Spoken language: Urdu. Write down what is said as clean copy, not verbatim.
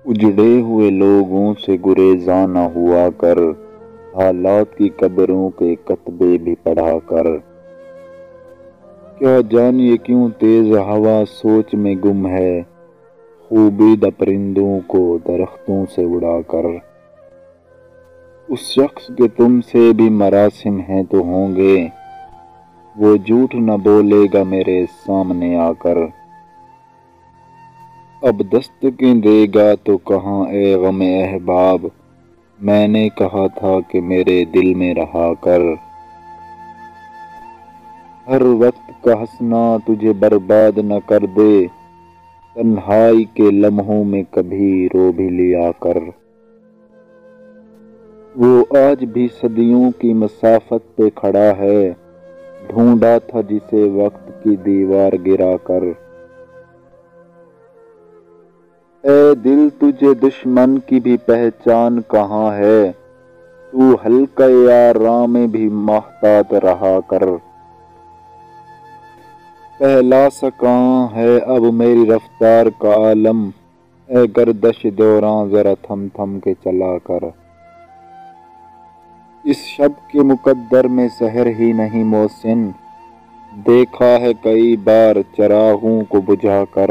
اجڑے ہوئے لوگوں سے گریزاں نہ ہوا کر، حالات کی قبروں کے کتبے بھی پڑھا کر۔ کیا جانیے کیوں تیز ہوا سوچ میں گم ہے، خوبیدہ پرندوں کو درختوں سے اڑا کر۔ اس شخص کے تم سے بھی مراسم ہیں تو ہوں گے، وہ جھوٹ نہ بولے گا میرے سامنے آ کر۔ اب دستکیں دے گا تو کہاں اے غم احباب، میں نے کہا تھا کہ میرے دل میں رہا کر۔ ہر وقت کا ہنسنا تجھے برباد نہ کر دے، تنہائی کے لمحوں میں کبھی رو بھی لیا کر۔ وہ آج بھی صدیوں کی مسافت پہ کھڑا ہے، ڈھونڈا تھا جسے وقت کی دیوار گرا کر۔ اے دل تجھے دشمن کی بھی پہچان کہاں ہے، تو حلقہ یاراں میں بھی محتاط رہا کر۔ پہلا سا کہاں ہے اب میری رفتار کا عالم، اے گردش دوراں ذرا تھم تھم کے چلا کر۔ اس شب کے مقدر میں سحر ہی نہیں محسن، دیکھا ہے کئی بار چراغوں کو بجھا کر۔